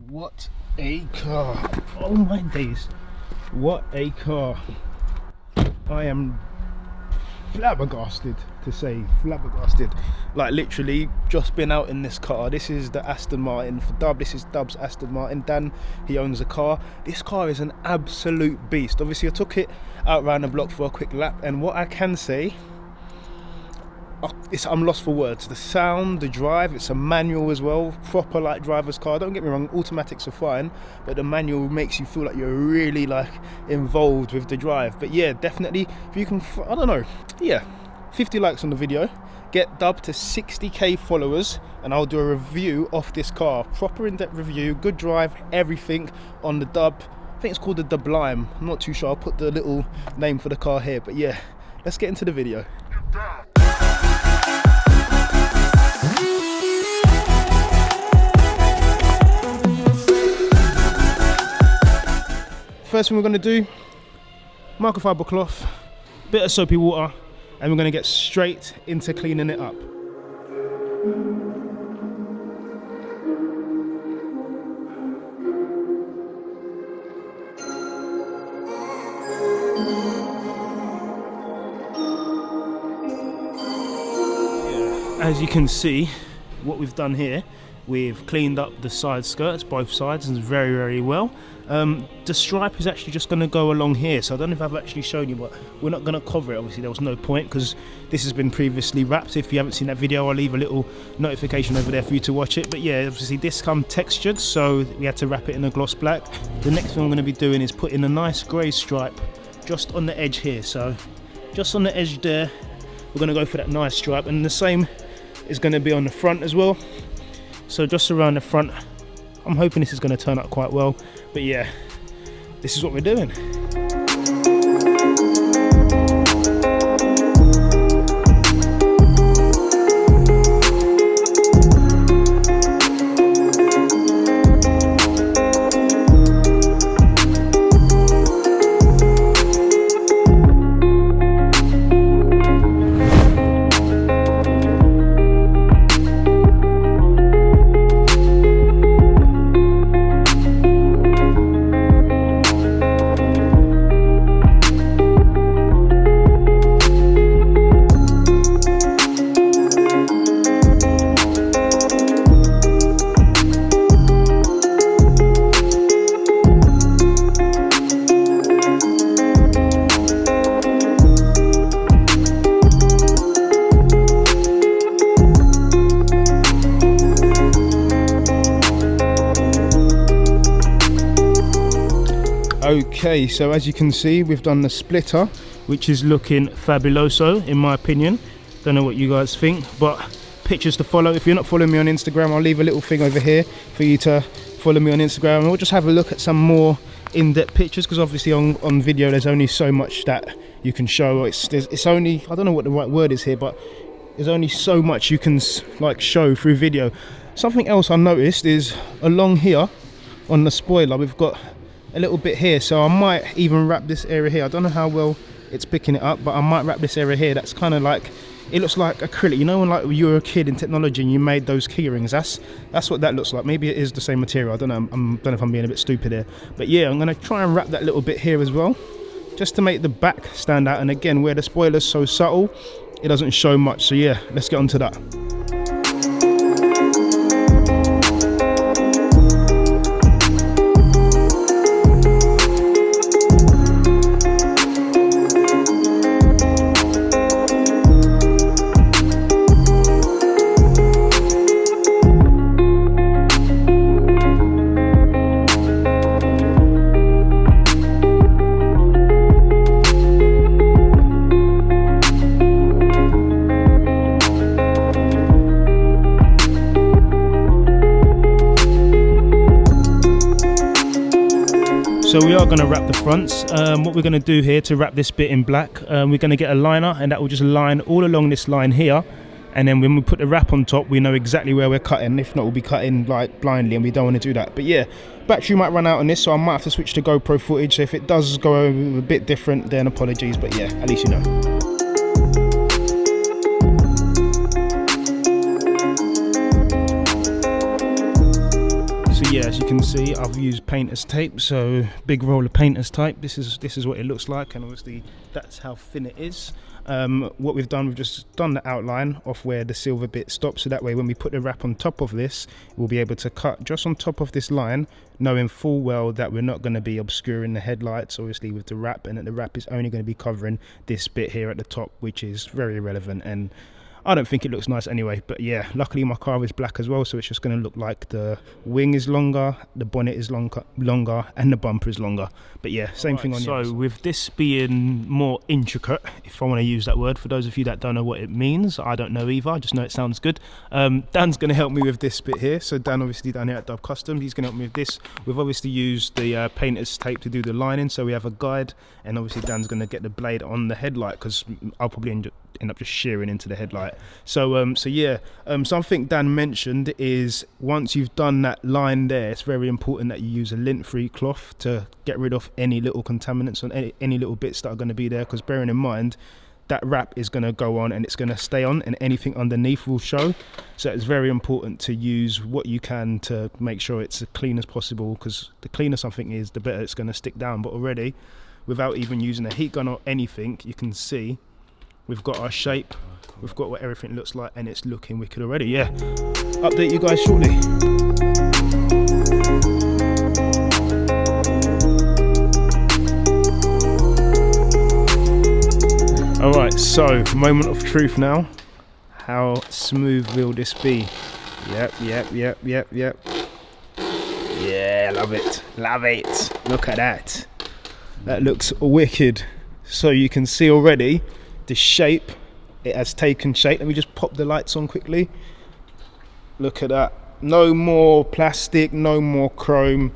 What a car. Oh my days. What a car. I am flabbergasted, to say flabbergasted. Like literally just been out in this car. This is the Aston Martin for Dub. This is Dub's Aston Martin. Dan, he owns a car. This car is an absolute beast. Obviously I took it out around the block for a quick lap, and what I can say, I'm lost for words. The sound, the drive, it's a manual as well, proper like driver's car. Don't get me wrong, automatics are fine, but the manual makes you feel like you're really like involved with the drive. But yeah, definitely, if you can, I don't know, yeah, 50 likes on the video, get Dub to 60k followers, and I'll do a review of this car, proper in-depth review, good drive, everything on the Dub. I think it's called the Dublime, I'm not too sure. I'll put the little name for the car here, but yeah, let's get into the video. First thing we're going to do, microfiber cloth, bit of soapy water, and we're going to get straight into cleaning it up. As you can see, what we've done here, we've cleaned up the side skirts, both sides, and very well. The stripe is actually just going to go along here, so I don't know if I've actually shown you, but we're not going to cover it. Obviously there was no point because this has been previously wrapped. If you haven't seen that video, I'll leave a little notification over there for you to watch it. But yeah, obviously this comes textured, so we had to wrap it in a gloss black. The next thing I'm going to be doing is putting a nice grey stripe just on the edge here, so just on the edge there we're going to go for that nice stripe, and the same is going to be on the front as well. So just around the front, I'm hoping this is going to turn out quite well. But yeah, this is what we're doing. Okay, so as you can see, we've done the splitter, which is looking fabuloso in my opinion. Don't know what you guys think, but pictures to follow. If you're not following me on Instagram, I'll leave a little thing over here for you to follow me on Instagram, and we'll just have a look at some more in-depth pictures, because obviously on video there's only so much that you can show. It's only, I don't know what the right word is here, but there's only so much you can like show through video. Something else I noticed is along here on the spoiler we've got a little bit here, so I might even wrap this area here. I don't know how well it's picking it up, but I might wrap this area here. That's kind of like, it looks like acrylic, you know, when like you were a kid in technology and you made those key rings. That's what that looks like. Maybe it is the same material, I don't know. I don't know if I'm being a bit stupid here, but yeah, I'm going to try and wrap that little bit here as well, just to make the back stand out. And again, where the spoiler's so subtle, it doesn't show much. So yeah, let's get on to that. So we are going to wrap the fronts. What we're going to do here to wrap this bit in black, we're going to get a liner, and that will just line all along this line here, and then when we put the wrap on top we know exactly where we're cutting. If not, we'll be cutting like blindly, and we don't want to do that. But yeah, battery might run out on this, so I might have to switch to GoPro footage. So if it does go a bit different, then apologies, but yeah, at least you know. So yeah, as you can see, I've used painter's tape, so big roll of painter's tape. This is what it looks like, and obviously that's how thin it is. What we've done, we've just done the outline of where the silver bit stops, so that way when we put the wrap on top of this, we'll be able to cut just on top of this line, knowing full well that we're not going to be obscuring the headlights, obviously, with the wrap, and that the wrap is only going to be covering this bit here at the top, which is very irrelevant, and I don't think it looks nice anyway. But yeah, luckily my car is black as well, so it's just going to look like the wing is longer, the bonnet is longer, and the bumper is longer. But yeah, same thing on the other side. So with this being more intricate, if I want to use that word, for those of you that don't know what it means, I don't know either, I just know it sounds good. Dan's going to help me with this bit here. So Dan, obviously down here at Dub Custom, he's going to help me with this. We've obviously used the painter's tape to do the lining, so we have a guide, and obviously Dan's going to get the blade on the headlight, because I'll probably end up just shearing into the headlight. So something Dan mentioned is, once you've done that line there, it's very important that you use a lint-free cloth to get rid of any little contaminants on any little bits that are going to be there, because bearing in mind that wrap is going to go on and it's going to stay on, and anything underneath will show. So it's very important to use what you can to make sure it's as clean as possible, because the cleaner something is, the better it's going to stick down. But already, without even using a heat gun or anything, you can see we've got our shape, we've got what everything looks like, and it's looking wicked already. Yeah, update you guys shortly. Alright, so moment of truth now. How smooth will this be? Yep. Yeah, love it. Look at that. That looks wicked. So you can see already the shape, it has taken shape. Let me just pop the lights on quickly. Look at that. No more plastic, no more chrome.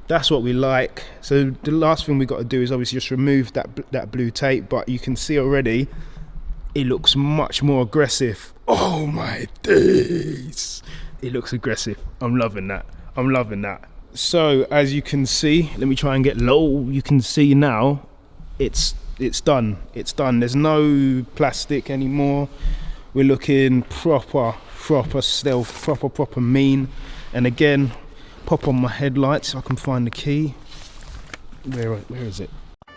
That's what we like. So the last thing we got to do is obviously just remove that blue tape, but you can see already it looks much more aggressive. Oh my days, it looks aggressive. I'm loving that. So as you can see, let me try and get low. You can see now it's done. There's no plastic anymore. We're looking proper stealth, proper mean. And again, pop on my headlights so I can find the key. Where is it?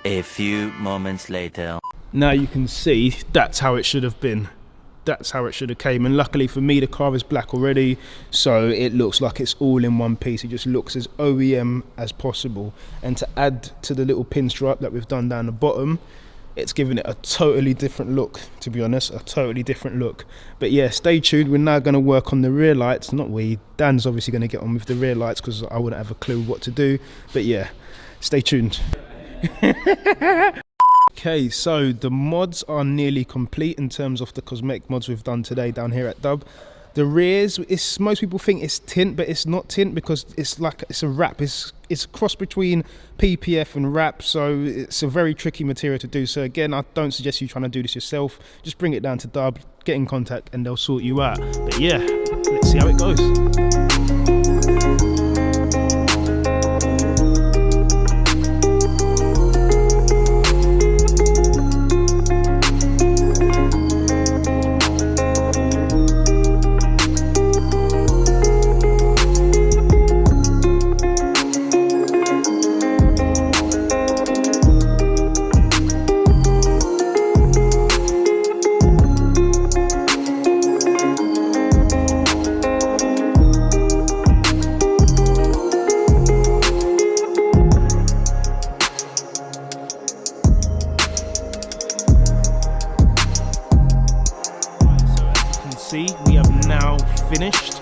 A few moments later. Now you can see that's how it should have been. That's how it should have came. And luckily for me, the car is black already, so it looks like it's all in one piece. It just looks as OEM as possible. And to add to the little pinstripe that we've done down the bottom, it's given it a totally different look, to be honest, a totally different look. But yeah, stay tuned. We're now going to work on the rear lights. Not we, Dan's obviously going to get on with the rear lights, because I wouldn't have a clue what to do. But yeah, stay tuned. Okay, so the mods are nearly complete in terms of the cosmetic mods we've done today down here at Dub. The rears, most people think it's tint, but it's not tint, because it's a wrap. It's a cross between PPF and wrap, so it's a very tricky material to do. So again, I don't suggest you trying to do this yourself. Just bring it down to Dub, get in contact, and they'll sort you out. But yeah, let's see how it goes. We have now finished.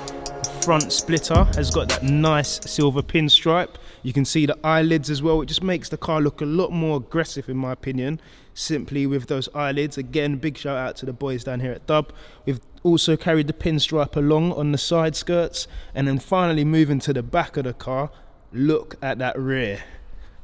The front splitter has got that nice silver pinstripe. You can see the eyelids as well. It just makes the car look a lot more aggressive, in my opinion, simply with those eyelids. Again, big shout out to the boys down here at Dub. We've also carried the pinstripe along on the side skirts, and then finally moving to the back of the car. Look at that rear.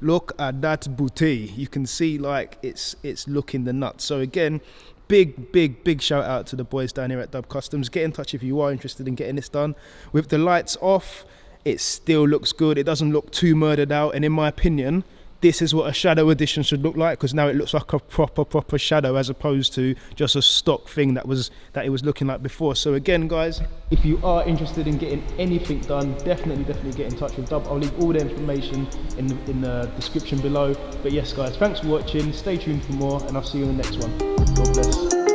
Look at that booty. You can see like it's looking the nuts. So again, big shout out to the boys down here at Dub Customs. Get in touch if you are interested in getting this done. With the lights off, it still looks good. It doesn't look too murdered out, and in my opinion, this is what a shadow edition should look like, because now it looks like a proper shadow as opposed to just a stock thing that it was looking like before. So again, guys, if you are interested in getting anything done, definitely get in touch with Dub. I'll leave all the information in the description below. But yes, guys, thanks for watching. Stay tuned for more, and I'll see you in the next one. God bless.